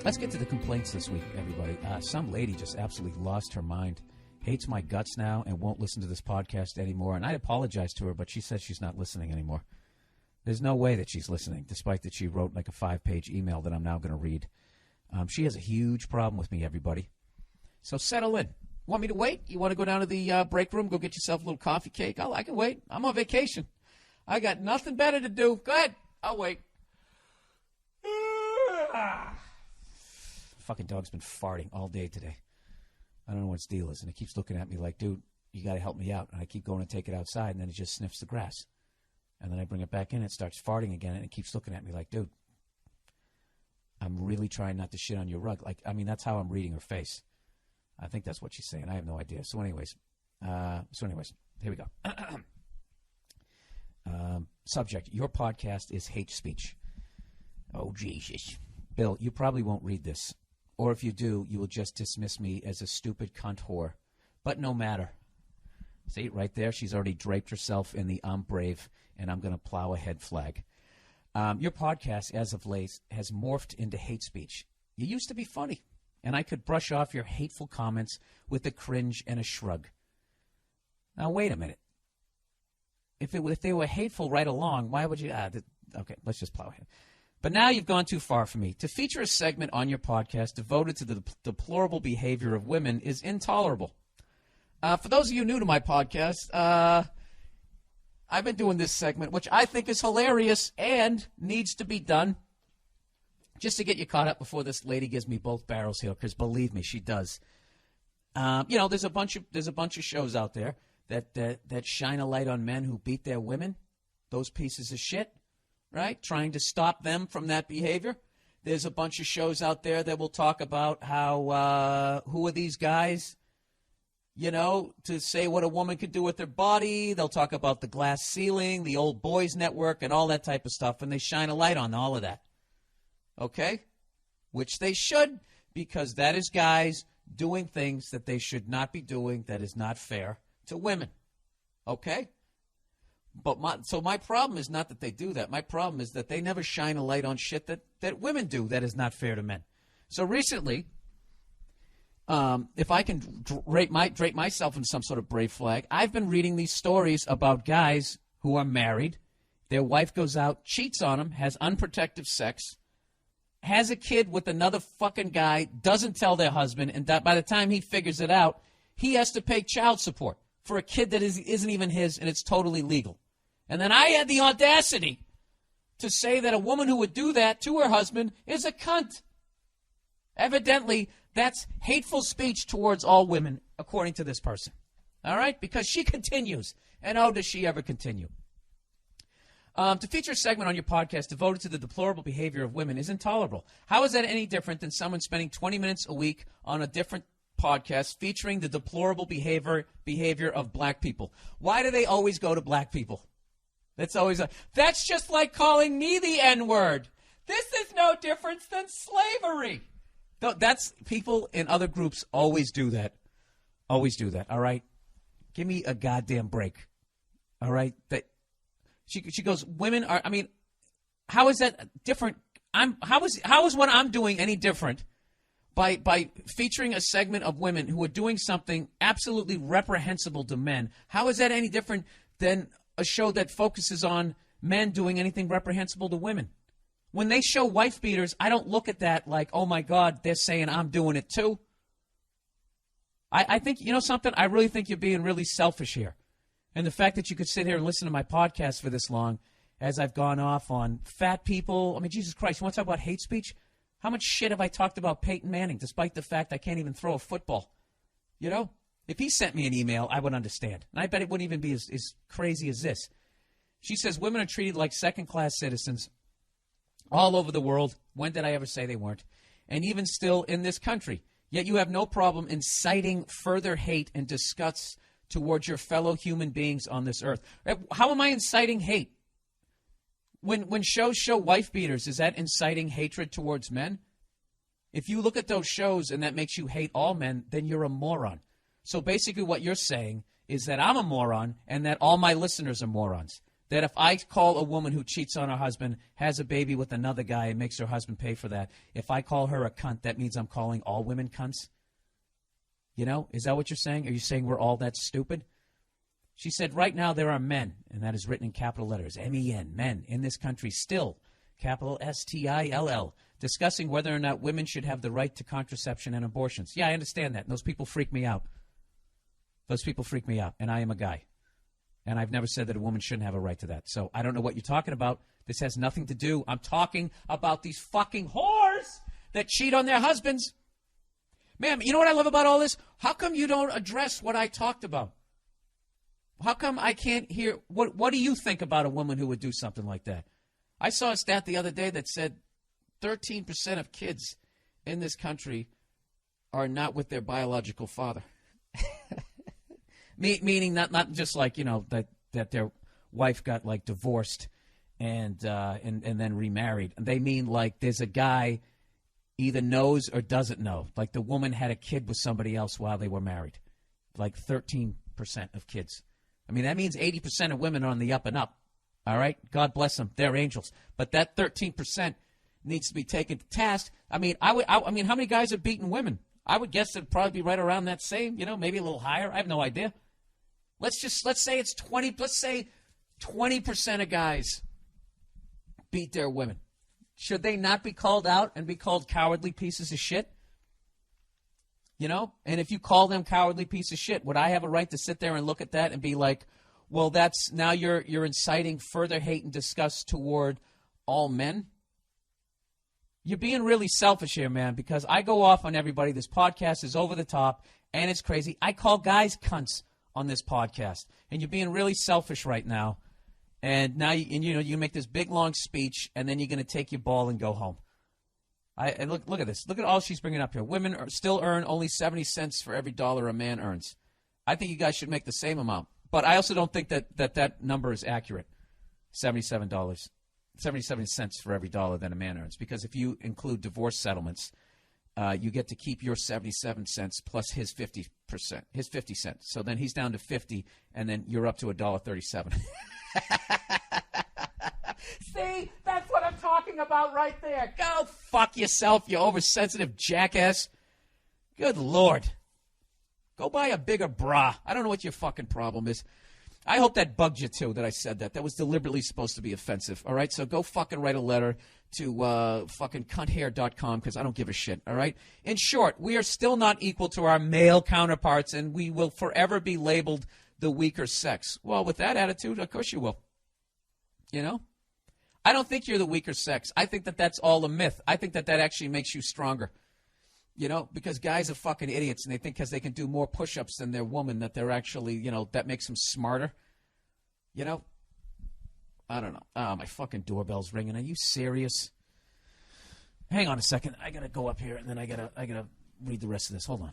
Let's get to the complaints this week, everybody. Some lady just absolutely lost her mind, hates my guts now, and won't listen to this podcast anymore. And I apologize to her, but she says she's not listening anymore. There's no way that she's listening, despite that she wrote like a 5-page email that I'm now going to read. She has a huge problem with me, everybody. So settle in. Want me to wait? You want to go down to the break room, go get yourself a little coffee cake? I can wait. I'm on vacation. I got nothing better to do. Go ahead. I'll wait. Fucking dog's been farting all day today. I don't know what its deal is. And it keeps looking at me like, dude, you got to help me out. And I keep going to take it outside, and then it just sniffs the grass. And then I bring it back in, it starts farting again, and it keeps looking at me like, dude, I'm really trying not to shit on your rug. That's how I'm reading her face. I think that's what she's saying. I have no idea. So anyways, here we go. Subject, your podcast is hate speech. Oh, Jesus. Bill, you probably won't read this. Or if you do, you will just dismiss me as a stupid cunt whore. But no matter. See, right there, she's already draped herself in the I'm brave, and I'm going to plow ahead flag. Your podcast, as of late, has morphed into hate speech. You used to be funny, and I could brush off your hateful comments with a cringe and a shrug. Now, wait a minute. If they were hateful right along, why would you... okay, let's just plow ahead. But now you've gone too far for me. To feature a segment on your podcast devoted to the deplorable behavior of women is intolerable. For those of you new to my podcast, I've been doing this segment, which I think is hilarious and needs to be done, just to get you caught up before this lady gives me both barrels here, because believe me, she does. There's a bunch of shows out there that shine a light on men who beat their women, those pieces of shit. Right? Trying to stop them from that behavior. There's a bunch of shows out there that will talk about how, who are these guys, to say what a woman could do with their body. They'll talk about the glass ceiling, the old boys network, and all that type of stuff, and they shine a light on all of that. Okay? Which they should, because that is guys doing things that they should not be doing that is not fair to women. Okay? But my problem is not that they do that. My problem is that they never shine a light on shit that women do that is not fair to men. So recently, if I can drape myself in some sort of brave flag, I've been reading these stories about guys who are married. Their wife goes out, cheats on them, has unprotected sex, has a kid with another fucking guy, doesn't tell their husband, and that by the time he figures it out, he has to pay child support for a kid that isn't even his, and it's totally legal. And then I had the audacity to say that a woman who would do that to her husband is a cunt. Evidently, that's hateful speech towards all women, according to this person. All right? Because she continues. And oh, does she ever continue? To feature a segment on your podcast devoted to the deplorable behavior of women is intolerable. How is that any different than someone spending 20 minutes a week on a different podcast featuring the deplorable behavior of black people? Why do they always go to black people? That's just like calling me the N-word. This is no different than slavery. That's people in other groups always do that. Always do that. All right, give me a goddamn break. All right, she goes. Women are. How is that different? How is what I'm doing any different? By featuring a segment of women who are doing something absolutely reprehensible to men, how is that any different than a show that focuses on men doing anything reprehensible to women? When they show wife beaters, I don't look at that like, oh my God, they're saying I'm doing it too. I think, something? I really think you're being really selfish here. And the fact that you could sit here and listen to my podcast for this long as I've gone off on fat people. Jesus Christ, you want to talk about hate speech? How much shit have I talked about Peyton Manning, despite the fact I can't even throw a football? If he sent me an email, I would understand. And I bet it wouldn't even be as crazy as this. She says women are treated like second-class citizens all over the world. When did I ever say they weren't? And even still in this country. Yet you have no problem inciting further hate and disgust towards your fellow human beings on this earth. How am I inciting hate? When shows show wife beaters, is that inciting hatred towards men? If you look at those shows and that makes you hate all men, then you're a moron. So basically what you're saying is that I'm a moron and that all my listeners are morons. that if I call a woman who cheats on her husband, has a baby with another guy, and makes her husband pay for that, if I call her a cunt, that means I'm calling all women cunts? You know, is that what you're saying? Are you saying we're all that stupid? She said, right now there are men, and that is written in capital letters, M-E-N, men, in this country still, capital S-T-I-L-L, discussing whether or not women should have the right to contraception and abortions. Yeah, I understand that. And those people freak me out. Those people freak me out, and I am a guy. And I've never said that a woman shouldn't have a right to that. So I don't know what you're talking about. This has nothing to do. I'm talking about these fucking whores that cheat on their husbands. Ma'am, you know what I love about all this? How come you don't address what I talked about? How come I can't hear? What do you think about a woman who would do something like that? I saw a stat the other day that said 13% of kids in this country are not with their biological father. Meaning not just like, you know, that their wife got like divorced and then remarried. They mean like there's a guy either knows or doesn't know. Like the woman had a kid with somebody else while they were married. Like 13% of kids. I mean, that means 80% of women are on the up and up. All right? God bless them. They're angels. But that 13% needs to be taken to task. I mean, I mean, how many guys have beaten women? I would guess it'd probably be right around that same, you know, maybe a little higher. I have no idea. Let's say it's 20. Let's say 20% of guys beat their women. Should they not be called out and be called cowardly pieces of shit? You know? And if you call them cowardly piece of shit, would I have a right to sit there and look at that and be like, well, that's now you're inciting further hate and disgust toward all men? You're being really selfish here, man, because I go off on everybody. This podcast is over the top, and it's crazy. I call guys cunts on this podcast, and you're being really selfish right now. And now you make this big long speech, and then you're going to take your ball and go home. And look at this. Look at all she's bringing up here. Women still earn only 70 cents for every dollar a man earns. I think you guys should make the same amount, but I also don't think that number is accurate. $77, 77 cents for every dollar that a man earns, because if you include divorce settlements, you get to keep your 77 cents plus his 50%, his 50 cents. So then he's down to 50, and then you're up to $1.37. See, that's what I'm talking about right there. Go fuck yourself, you oversensitive jackass. Good Lord. Go buy a bigger bra. I don't know what your fucking problem is. I hope that bugged you, too, that I said that. That was deliberately supposed to be offensive, all right? So go fucking write a letter to fucking cunthair.com, because I don't give a shit, all right? In short, we are still not equal to our male counterparts, and we will forever be labeled the weaker sex. Well, with that attitude, of course you will. You know? I don't think you're the weaker sex. I think that that's all a myth. I think that actually makes you stronger. You know, because guys are fucking idiots, and they think because they can do more push-ups than their woman that they're actually, you know, that makes them smarter. You know? I don't know. Oh, my fucking doorbell's ringing. Are you serious? Hang on a second. I got to go up here, and then I gotta read the rest of this. Hold on.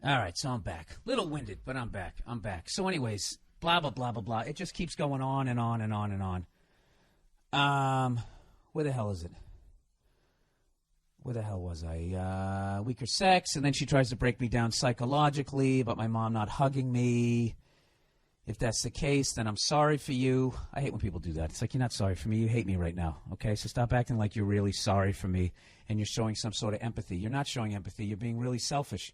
All right, so I'm back. Little winded, but I'm back. So anyways, blah, blah, blah, blah, blah. It just keeps going on and on and on and on. Where the hell is it? Where the hell was I? Weaker sex, and then she tries to break me down psychologically about my mom not hugging me. If that's the case, then I'm sorry for you. I hate when people do that. It's like, you're not sorry for me. You hate me right now, okay? So stop acting like you're really sorry for me and you're showing some sort of empathy. You're not showing empathy. You're being really selfish.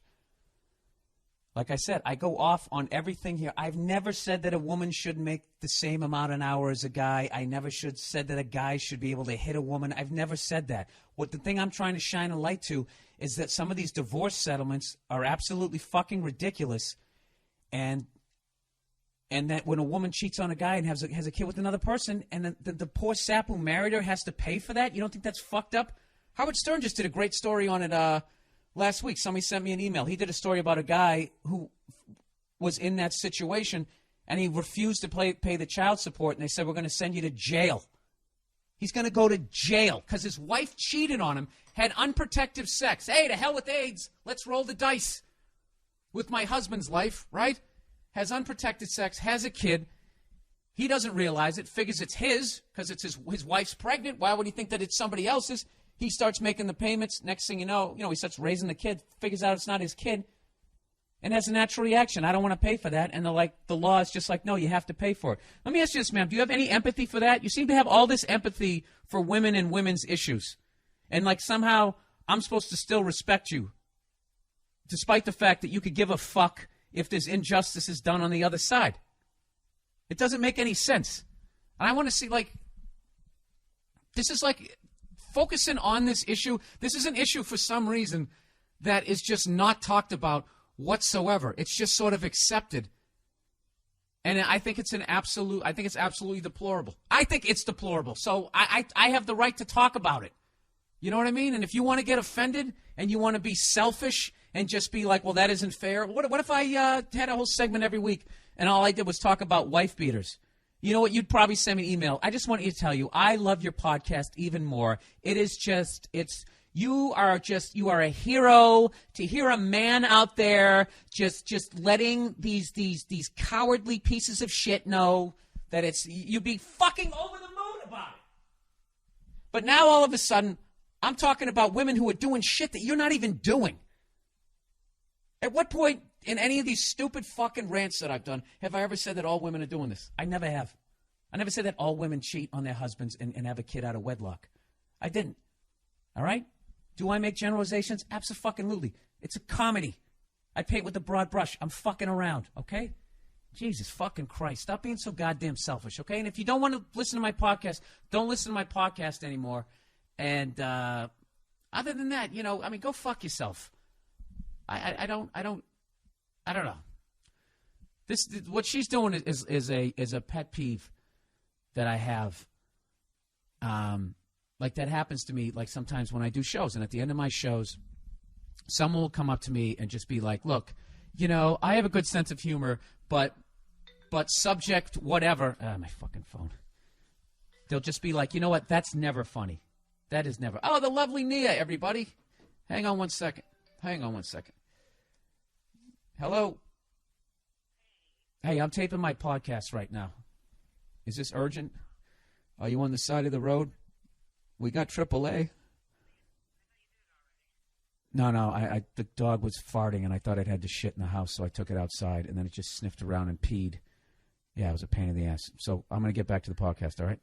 Like I said, I go off on everything here. I've never said that a woman should make the same amount an hour as a guy. I never said that a guy should be able to hit a woman. I've never said that. What the thing I'm trying to shine a light to is that some of these divorce settlements are absolutely fucking ridiculous, and that when a woman cheats on a guy and has a kid with another person, and the poor sap who married her has to pay for that, you don't think that's fucked up? Howard Stern just did a great story on it last week. Somebody sent me an email. He did a story about a guy who was in that situation, and he refused to pay the child support, and they said, we're going to send you to jail. He's going to go to jail because his wife cheated on him, had unprotected sex. Hey, to hell with AIDS. Let's roll the dice with my husband's life, right? Has unprotected sex, has a kid. He doesn't realize it, figures it's his because it's his wife's pregnant. Why would he think that it's somebody else's? He starts making the payments. Next thing you know, he starts raising the kid, figures out it's not his kid. and has a natural reaction. I don't want to pay for that. And the law is just like, no, you have to pay for it. Let me ask you this, ma'am. Do you have any empathy for that? You seem to have all this empathy for women and women's issues. And somehow I'm supposed to still respect you, despite the fact that you could give a fuck if there's injustices done on the other side. It doesn't make any sense. And I want to see, this is focusing on this issue. This is an issue for some reason that is just not talked about whatsoever. It's just sort of accepted. And I think it's absolutely deplorable. I think it's deplorable. So I have the right to talk about it. You know what I mean? And if you want to get offended and you want to be selfish and just be like, well, that isn't fair. What if I had a whole segment every week and all I did was talk about wife beaters? You know what? You'd probably send me an email. I just want you to tell you, I love your podcast even more. You are a hero to hear a man out there just letting these cowardly pieces of shit know that you'd be fucking over the moon about it. But now all of a sudden, I'm talking about women who are doing shit that you're not even doing. At what point in any of these stupid fucking rants that I've done have I ever said that all women are doing this? I never have. I never said that all women cheat on their husbands and have a kid out of wedlock. I didn't. All right? Do I make generalizations? Abso-fucking-lutely. It's a comedy. I paint with a broad brush. I'm fucking around, okay? Jesus fucking Christ. Stop being so goddamn selfish, okay? And if you don't want to listen to my podcast, don't listen to my podcast anymore. And other than that, go fuck yourself. I don't know. What she's doing is a pet peeve that I have. That happens to me sometimes when I do shows, and at the end of my shows, someone will come up to me and just be like, "Look, I have a good sense of humor, but subject whatever." My fucking phone. They'll just be like, "You know what? That's never funny. That is never." Oh, the lovely Nia, everybody. Hang on one second. Hello. Hey, I'm taping my podcast right now. Is this urgent? Are you on the side of the road? We got AAA. No, the dog was farting, and I thought it had to shit in the house, so I took it outside, and then it just sniffed around and peed. Yeah, it was a pain in the ass. So I'm going to get back to the podcast, all right?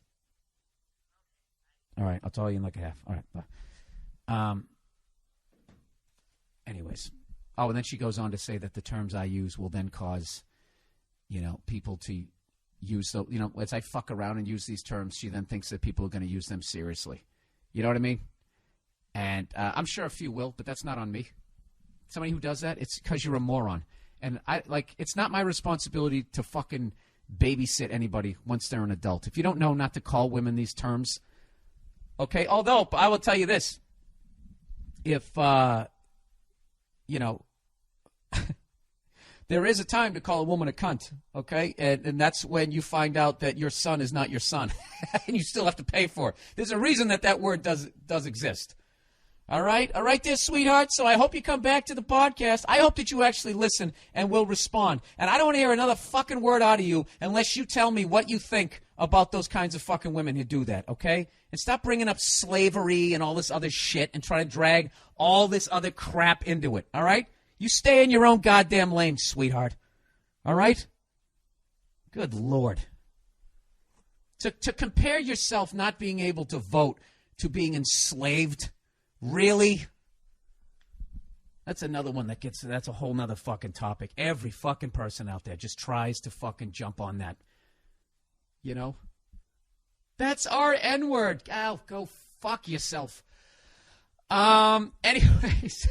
All right, I'll tell you in like a half. All right, bye. Anyways. Oh, and then she goes on to say that the terms I use will then cause, people to use as I fuck around and use these terms, she then thinks that people are going to use them seriously. You know what I mean? And I'm sure a few will, but that's not on me. Somebody who does that, it's because you're a moron. And it's not my responsibility to fucking babysit anybody once they're an adult. If you don't know not to call women these terms, okay? Although, I will tell you this. If, there is a time to call a woman a cunt, okay? And that's when you find out that your son is not your son. And you still have to pay for it. There's a reason that word does exist. All right? All right there, sweetheart. So I hope you come back to the podcast. I hope that you actually listen and will respond. And I don't want to hear another fucking word out of you unless you tell me what you think about those kinds of fucking women who do that, okay? And stop bringing up slavery and all this other shit and try to drag all this other crap into it, all right? You stay in your own goddamn lane, sweetheart. All right? Good Lord. To compare yourself not being able to vote to being enslaved, really? That's another one that's a whole nother fucking topic. Every fucking person out there just tries to fucking jump on that. That's our N-word. Oh, go fuck yourself. Anyways.